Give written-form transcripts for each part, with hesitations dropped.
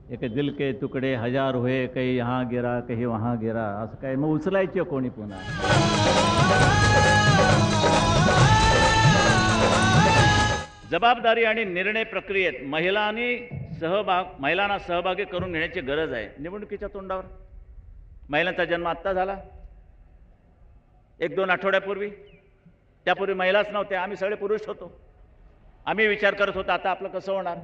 एक दिल के तुकडे हजार हुए, काही यहाँ गिरा काही वहाँ गिरा, असं काय मग उचलायचे कोणी पुन्हा. जबाबदारी आणि निर्णय प्रक्रियेत महिलांना सहभागी करून घेण्याची गरज आहे. निवडणुकीच्या तोंडावर महिलांचा जन्म आत्ता झाला, 1-2 आठवड्यापूर्वी. त्यापूर्वी महिलाच नव्हत्या, आम्ही सगळे पुरुष होतो. आम्ही विचार करत होतो आता आपलं कसं होणार.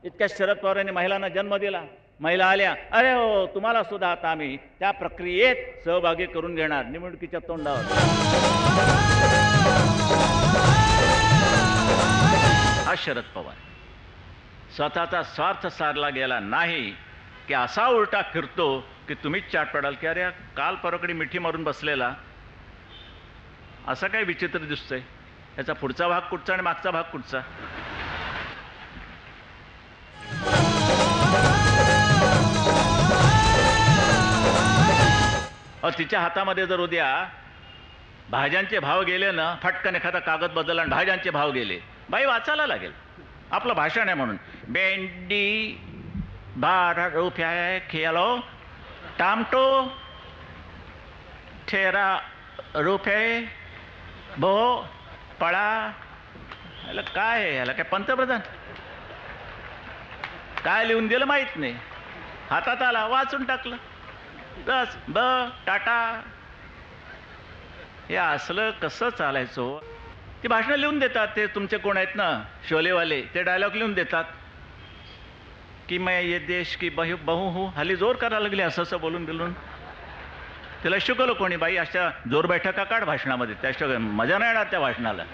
इतक्या शरद पवारांनी महिलांना जन्म दिला, महिला आल्या, अरे हो तुम्हाला सुद्धा आता आम्ही त्या प्रक्रियेत सहभागी करून घेणार निवडणुकीच्या तोंडावर. हा शरद पवार स्वतःचा स्वार्थ सारला गेला नाही की असा उलटा फिरतो की तुम्हीच चाट पडाल की अरे काल परकडे मिठी मारून बसलेला असा काय विचित्र दिसतोय. याचा पुढचा भाग कुठचा आणि मागचा भाग कुठचा. तिच्या हातामध्ये जर उद्या भाज्यांचे भाव गेले ना, फटकन एखादा कागद बदलला आणि भाज्यांचे भाव गेले, बाई वाचायला लागेल. आपलं भाषण आहे म्हणून. भेंडी 12 रुपये किलो, टमाटो 13 रुपये, पळा. याला काय आहे, याला काय पंतप्रधान काय लिहून दिलं माहित नाही, हातात आला वाचून टाकलं, बस टाटा. हे असलं कसं चालायचं. ती भाषणं लिहून देतात, ते तुमचे कोण आहेत ना शोलेवाले, ते डायलॉग लिहून देतात की मैं ये देश की बहू हूँ. हल्ली जोर करायला लागली असं असं बोलून. तिला शिकवलं कोणी, बाई अशा जोर बैठका काढ भाषणामध्ये, त्याशिवाय मजा नाही येणार त्या भाषणाला.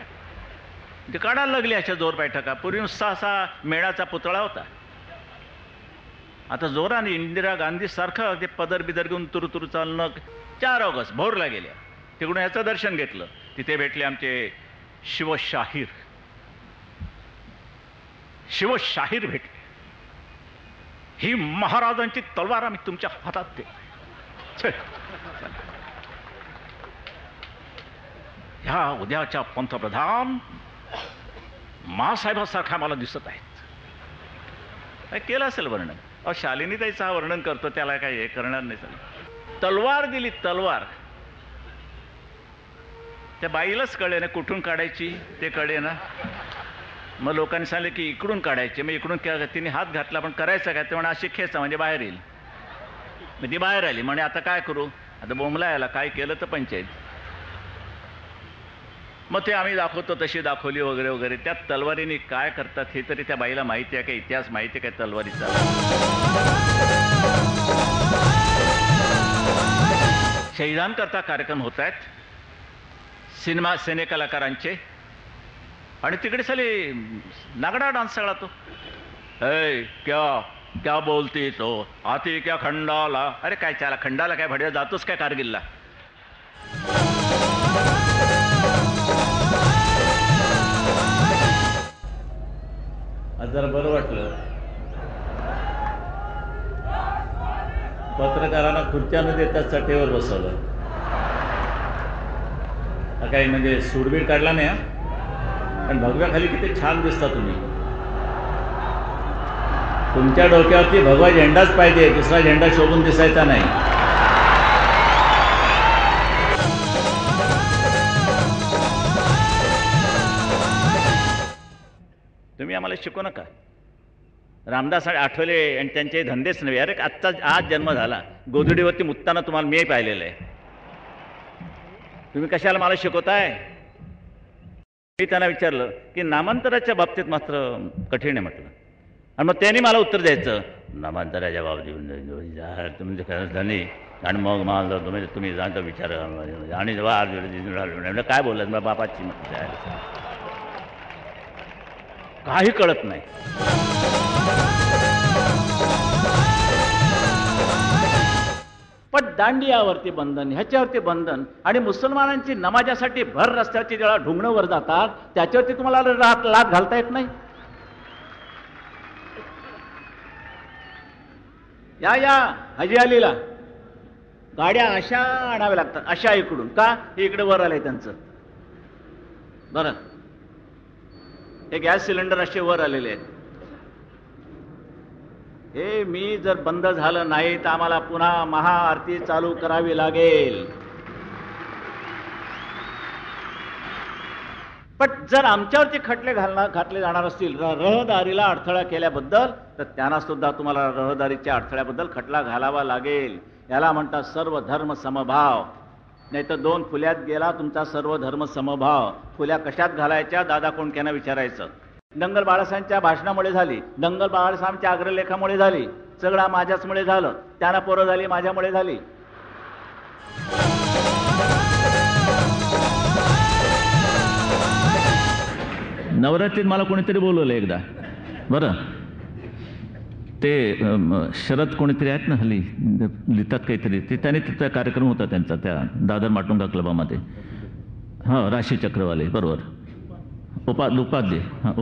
ते काढायला लागली अशा जोर बैठका. पूर्वी नुसता असा मेणाचा पुतळा होता, आता जोराने इंदिरा गांधी सारखं ते पदर बिदर घेऊन तुरु चालणं. 4 ऑगस्ट भोरला गेल्या, तिकडून याचं दर्शन घेतलं. तिथे भेटले आमचे शिवशाहीर भेटले. ही महाराजांची तलवार आम्ही तुमच्या हातात दे. ह्या उद्याच्या पंतप्रधान मासाहेबांसारखा मला दिसत आहेत. काय केलं असेल वर्णन. शालिनी ताईचं हा वर्णन करतो, त्याला काय हे करणार नाही. तलवार दिली, तलवार. त्या बाईलाच कळे ना कुठून काढायची, ते कळे ना. मग लोकांनी सांगितलं की इकडून काढायचे. मग इकडून तिने हात घातला, पण करायचं काय ते म्हणा अशी खेचा म्हणजे बाहेर येईल. मग ती बाहेर आली, म्हणे आता काय करू, आता बोंबला याला काय केलं तर पंचायत. मग ते आम्ही दाखवतो, तशी दाखवली वगैरे वगैरे. त्या तलवारीने काय करतात हे तरी त्या बाईला माहिती आहे का, इतिहास माहिती आहे काय तलवारीचा. शहीदांकरता कार्यक्रम होत आहेत सिने कलाकारांचे, आणि तिकडे साली नागडा डान्स सगळा तो. क्या बोलती तो आती क्या खंडाला. अरे काय त्याला खंडाला काय भड्या जातोस काय कारगिलला. जरा बरं वाटलं. पत्रकारांना खुर्च्या न देता चटेवर बसवलं. काही म्हणजे सूडबीड काढला नाही. पण भगव्याखाली किती छान दिसता तुम्ही. तुमच्या डोक्यावरती भगवा झेंडाच पाहिजे, दुसरा झेंडा शोभून दिसायचा नाही. तुम्ही आम्हाला शिकवू नका. रामदास आठवले आणि त्यांचे धंदेच नव्हे. अरे आत्ता आज जन्म झाला, गोधडीवरती मुत्ताना तुम्हाला मी पाहिलेलं आहे. तुम्ही कशाला मला शिकवताय. मी त्यांना विचारलं की नामांतराच्या बाबतीत मात्र कठीण आहे म्हटलं. आणि मग त्यांनी मला उत्तर द्यायचं, नामांतराच्या बाबतीत तुमचे खरंच धनी. आणि मग मला तुम्ही जाणता विचार आणि काय बोलत मग बापाची काही कळत नाही. पण दांडियावरती बंधन, ह्याच्यावरती बंधन, आणि मुसलमानांची नमाजासाठी भर रस्त्यावरची जेव्हा ढुंगणं वर जातात त्याच्यावरती तुम्हाला लाद घालता येत नाही. या हजी अलीला गाड्या अशा आणाव्या लागतात, अशा इकडून का, हे इकडे वर आलंय त्यांचं. बरं, हे गॅस सिलेंडर असे वर आलेले आहेत. हे मी जर बंद झालं नाही तर आम्हाला पुन्हा महाआरती चालू करावी लागेल. पण जर आमच्यावरती खटले घातले जाणार असतील रहदारीला अडथळा केल्याबद्दल, तर त्यांना सुद्धा तुम्हाला रहदारीच्या अडथळ्याबद्दल खटला घालावा लागेल. याला म्हणतात सर्व धर्म समभाव. नाही तर 2 फुल्यात गेला तुमचा सर्व धर्म समभाव. फुल्या कशात घालायच्या दादा कोंडकेंना विचारायचं. दंगल बाळासाहेबांच्या भाषणामुळे झाली, दंगल बाळासाहेबांच्या अग्रलेखामुळे झाली, सगळा माझ्याचमुळे झालं, त्यांना पोरं झाली माझ्यामुळे झाली. नवरात्रीत मला कोणीतरी बोलवलं एकदा, बरं ते शरद कोणीतरी आहेत ना हल्ली लिहितात काहीतरी, ते त्याने तिथं कार्यक्रम होता त्यांचा त्या दादर माटुंगा क्लबामध्ये. हां राशी चक्रवाले बरोबर, उपाध्ये हां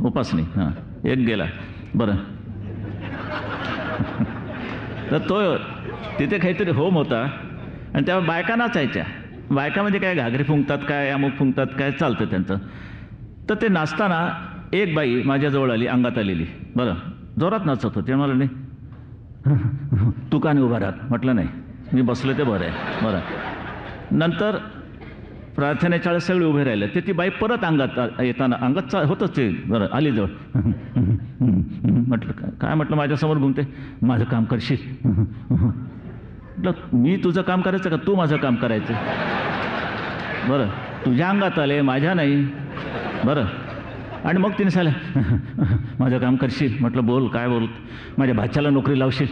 उपासनी हां एक गेला बरं. तर तो तिथे काहीतरी होम होता आणि तेव्हा बायका नाचायच्या. बायकामध्ये काय घागरी फुंकतात काय अमुक फुंकतात काय चालतं त्यांचं. तर ते नाचताना एक बाई माझ्याजवळ आली, अंगात आलेली, बरं जोरात नाचत होते. मला नाही तू का नाही उभा राहत म्हटलं, नाही मी बसलो ते बरं आहे बरं. नंतर प्रार्थनेच्या वेळेस सगळे उभे राहिले, ते ती बाई परत अंगात येताना अंगात होतच ते बरं आली जवळ. म्हटलं काय म्हटलं माझ्यासमोर घुमते, माझं काम करशील. म्हटलं मी तुझं काम करायचं का तू माझं काम करायचं. बरं तुझ्या अंगात आले माझ्या नाही बरं. आणि मग तिने सांगितलं माझं काम करशील. म्हटलं बोल काय बोल, माझ्या भाच्याला नोकरी लावशील.